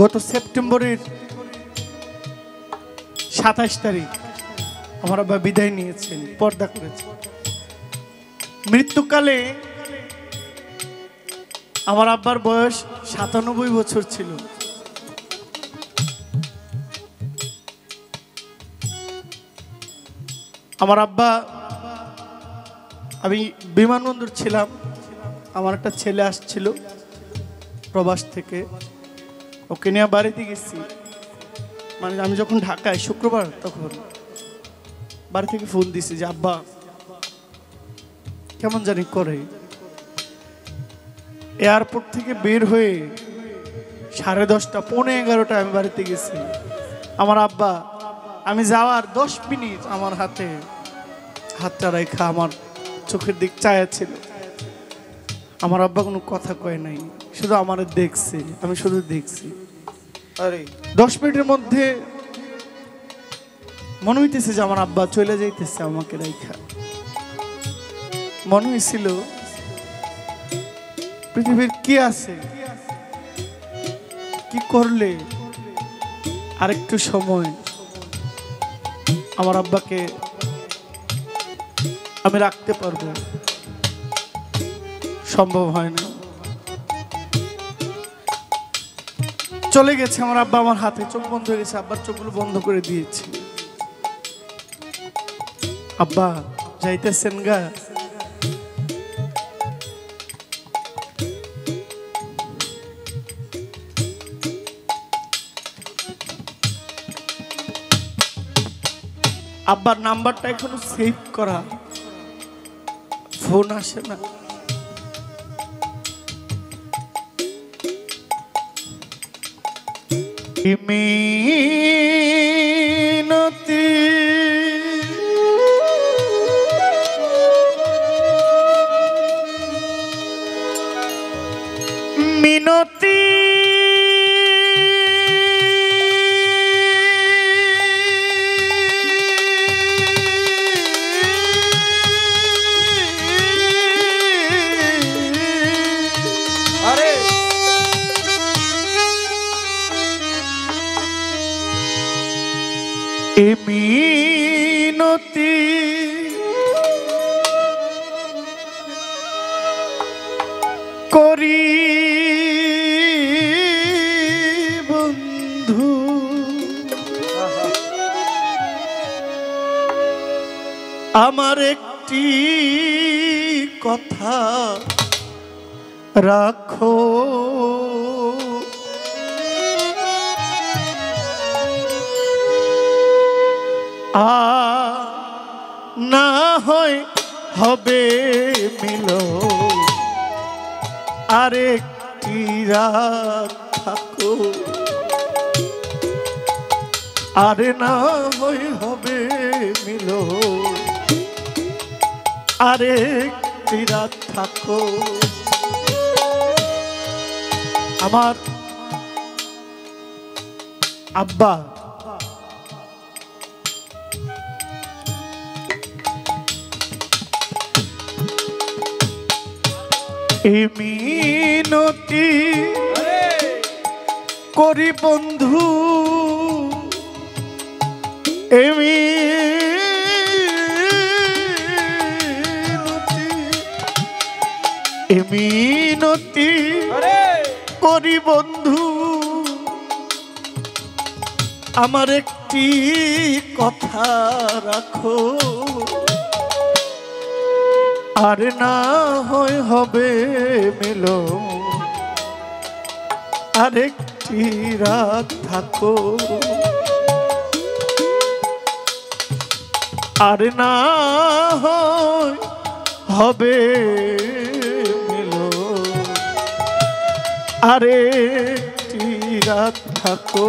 গত সেপ্টেম্বরের 27 তারিখ আমার আব্বা বিদায় নিয়েছেন, পর্দা করেছেন। মৃত্যুকালে আমার আব্বার বয়স 97 বছর ছিল। আমার আব্বা, আমি বিমানবন্দর ছিলাম, আমার একটা ছেলে আসছিল প্রবাস থেকে, ওকে নিয়ে বাড়িতে গেছি। মানে আমি যখন ঢাকায় শুক্রবার, তখন বাড়ি থেকে ফোন দিছি যে আব্বা কেমন জানি করে। এয়ারপোর্ট থেকে বের হয়ে 10:30 পৌনে 11টা আমি বাড়িতে গেছি। আমার আব্বা, আমি যাওয়ার 10 মিনিট আমার হাতটা রেখা আমার চোখের দিক চায়া ছিল। আমার আব্বা কোনো কথা কয় নাই, শুধু আমার দেখছে, আমি শুধু দেখছি। আরে 10 মিনিটের মধ্যে মনে হইতেছে যে আমার আব্বা চলে যাইতেছে আমাকে রেখা। মনে হয়েছিল পৃথিবীর কি আছে, কি করলে আরেকটু সময় আমার আব্বাকে আমি রাখতে পারবো। সম্ভব হয় না, চলে গেছে আমার আব্বা। আমার হাতে চোখ বন্ধ হয়ে গেছে, আব্বার চোখগুলো বন্ধ করে দিয়েছে। আব্বা যাইতেছেন গা। আব্বার নাম্বারটা এখনো সেভ করা, ফোন আসে না। মিনতি মিনতি মিনতি করি বন্ধু, আমার একটি কথা রাখো। না হয় হবে মিলো, আরেকটি রাত থাকো। আরে না হয় হবে মিলো, আরেকটি রাত থাকো। আমার আব্বা এই মিনতি করি বন্ধু, এই মিনতি করি বন্ধু, আমার একটি কথা রাখো। আর না হয় হবে মিলো, আরেকটি রাত থাকো। আর না হয় হবে মিলো, আরেকটি রাত থাকো।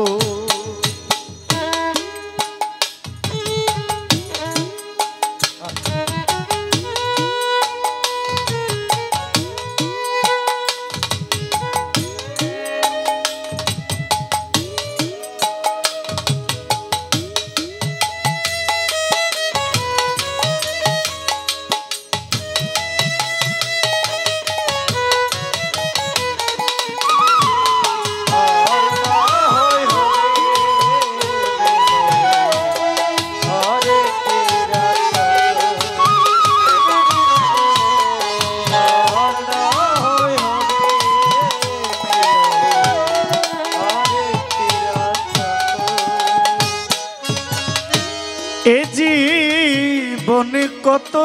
বনে কত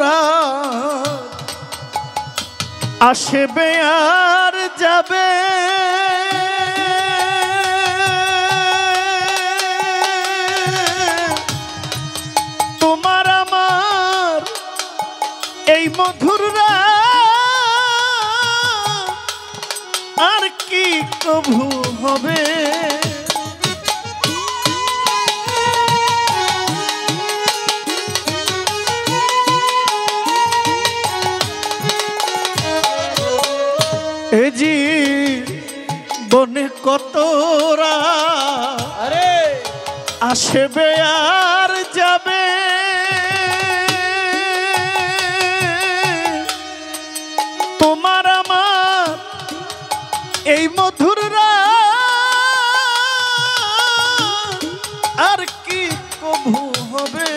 রাত আসবে আর যাবে, তোমার আমার এই মধুর রাত আর কি কভু হবে। জি বনে কত রাত আসবে আর যাবে, তোমার আমার এই মধুর রাত আর কি কভু হবে।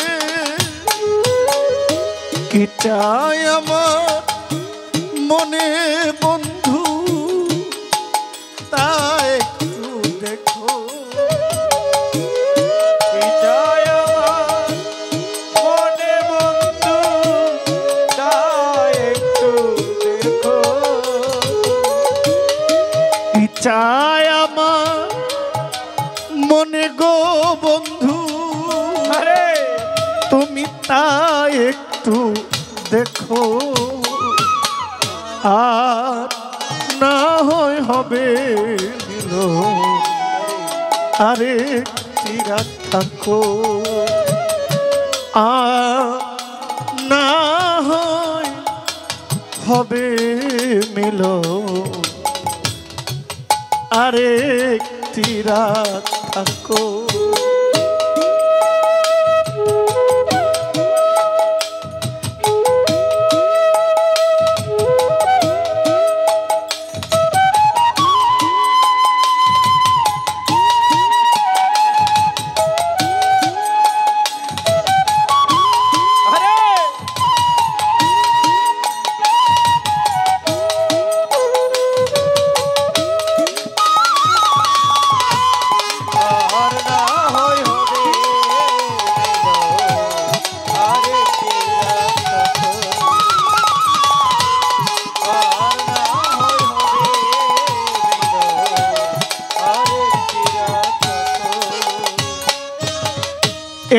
কি চাই আমার মনে বন্ধু তা একটু দেখো, কি চাই আমার মনে বন্ধু তা একটু দেখো। কি চাই আমার মনে গো বন্ধু, তুমি তা একটু দেখো। আর না হয় হবে মিলন আরে চিরাত থাকো, আর না হয় হবে মিলন আরে চিরাত থাকো।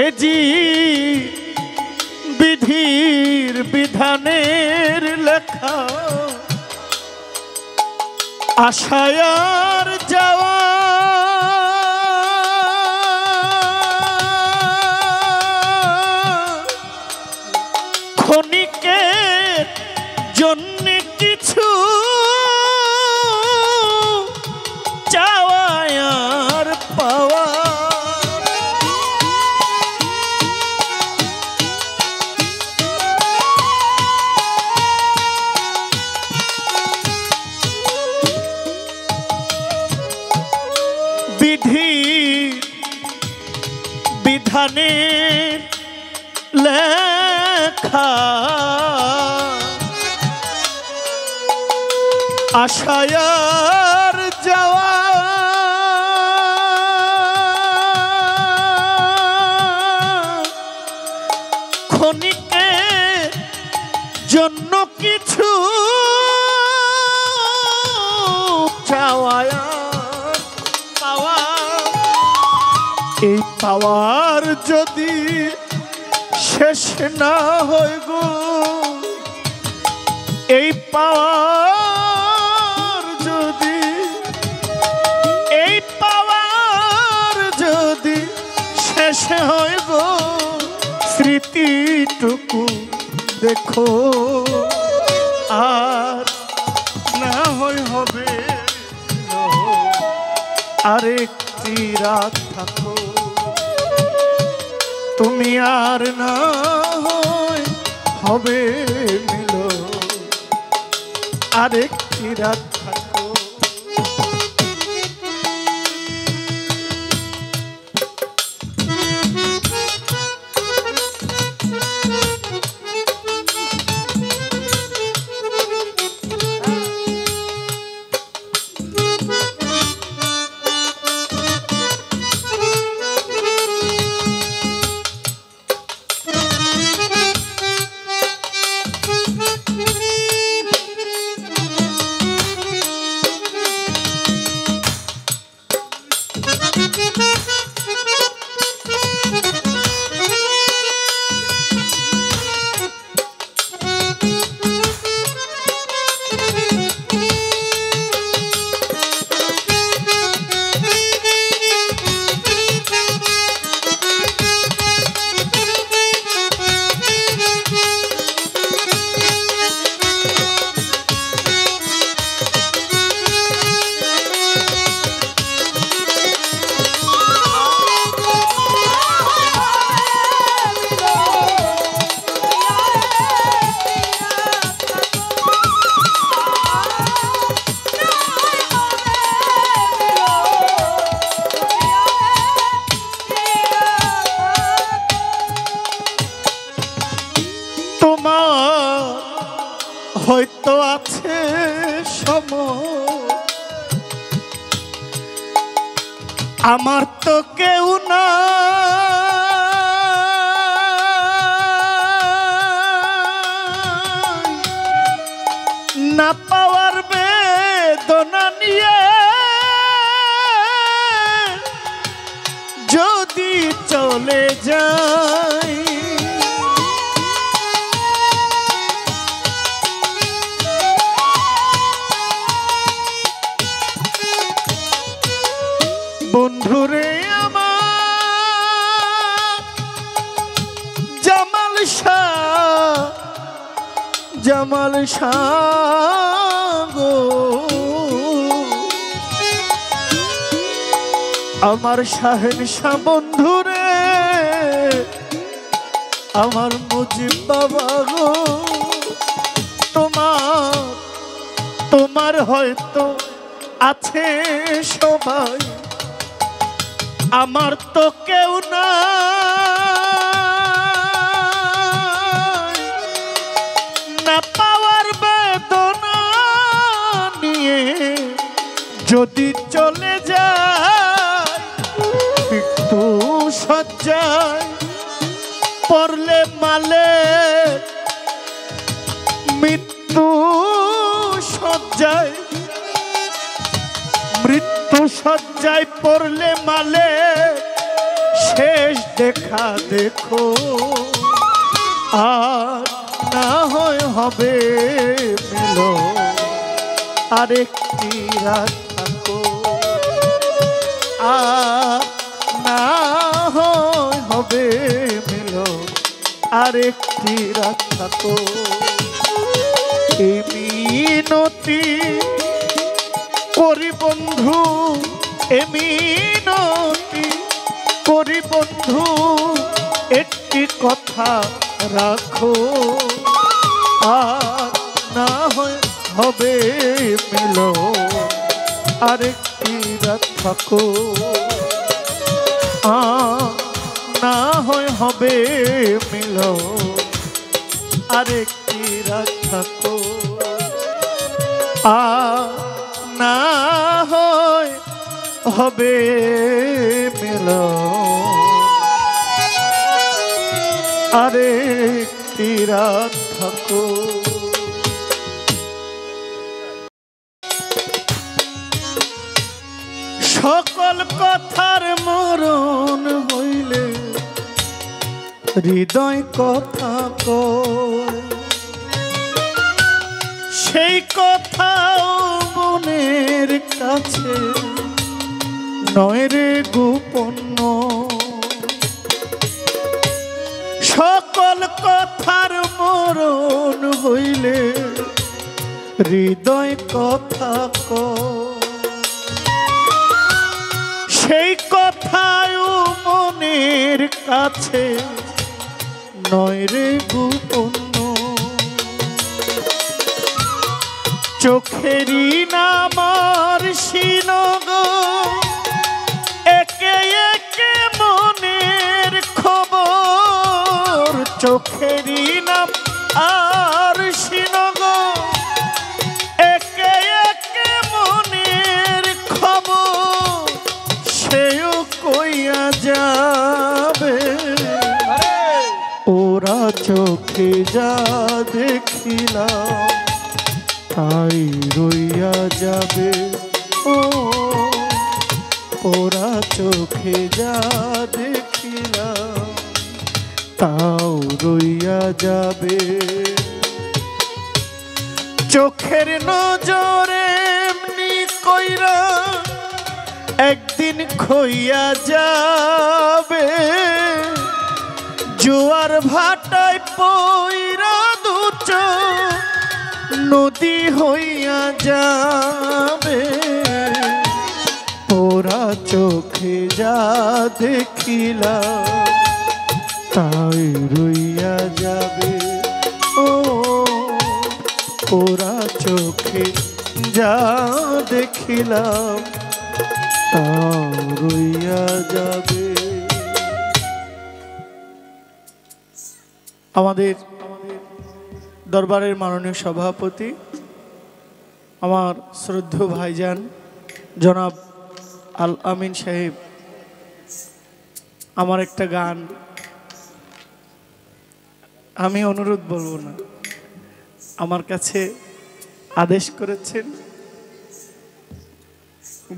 এ জি বিধির বিধানের লেখা আশায়ার যাওয়া, ক্ষণিকের জন্য কিছু চাওয়া আর পাওয়া। বিধি বিধানের লেখা আশায়ার যাওয়া, ক্ষণিকের জন্য কিছু চাওয়া পাওয়া। এই পাওয়ার যদি শেষ না হয় গো, এই পাওয়ার যদি শেষ হয় গো, স্মৃতিটুকু দেখো আর না হয় হবে আরেকটি রাত থাকো, তুমি আর না হয় হবে মিলো আরেকটি রাত থাকো। হয়তো আছে সময়, আমার তো কেউ না, না পাওয়ার বেদনা নিয়ে যদি চলে যাই, বন্ধুরে আমার জামাল শাহ গো, আমার শাহেনশাহ বন্ধুরে, আমার মুজিব বাবা গো, তোমার হয়তো আছে সবাই, আমার তো কেউ না, না পাওয়ার বেদনা নিয়ে যদি চলে যায়, মৃত্যু শয্যায় পড়লে মালে, মৃত্যু শয্যায় শয্যায় পড়লে মালে, শেষ দেখা দেখো আর না হয় হবে মিলন, আরেকটি রাত থাকো, আর না হয় হবে মিলন, আরেকটি রাত থাকো, এই মিনতি করি বন্ধু, মিনতি করি বন্ধু, একটি কথা রাখো, আর না হয় হবে মিলন, আরেকটি রাত থাকো, না হয় হবে মিলন, আরেকটি রাত থাকো, না হয় হবে মিলন, আরেকটি রাত থাকো। সকল কথার মরণ হইলে হৃদয় কথা কয়, সেই কথাও মনের কাছে নয় রে গোপন, সকল কথার মরণ হইলে হৃদয় কথা কয়, সেই কথাও মনের কাছে নয় রে গোপন, চোখেরই নামার শিনগ একে একে মনের খবর, চোখেরই নাম আর শিনগ একে একে মনের খবর, সেও কইয়া যাবে ওরা চোখে যা দেখিলাম তাই রইয়া যাবে, ও ওরা চোখে যা দেখিলাম তাও রইয়া যাবে। চোখের নজরে এমনি কইরা একদিন খইয়া যাবে। জোয়ার ভাটায় পইরা দু চোখ নদী হইয়া যাবে। পোড়া চোখে যা দেখিলাম তাই রইয়া যাবে। ও পোড়া চোখে যা দেখিলাম তাও রইয়া যাবে। আমাদের দরবারের মাননীয় সভাপতি আমার শ্রদ্ধেয় ভাইজান জনাব আল আমিন সাহেব আমার একটা গান, আমি অনুরোধ বলবো না, আমার কাছে আদেশ করেছেন।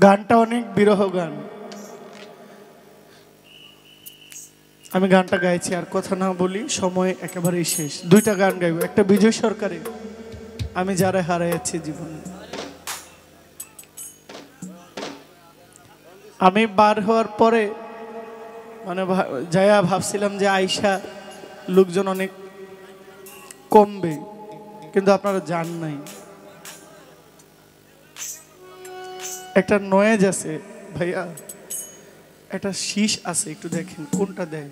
গানটা অনেক বিরহ গান, আমি গানটা গাইছি, আর কথা না বলি, সময় একেবারেই শেষ। দুইটা গান গাইব, একটা বিজয় সরকারের আমি যারা হারাইছি জীবন। আমি বার হওয়ার পরে মানে যাইয়া ভাবছিলাম যে আয়শা লোকজন অনেক কমবে, কিন্তু আপনারা জান নাই। একটা নয়েজ আছে ভাইয়া, একটা শীষ আছে, একটু দেখেন কোনটা দেয়।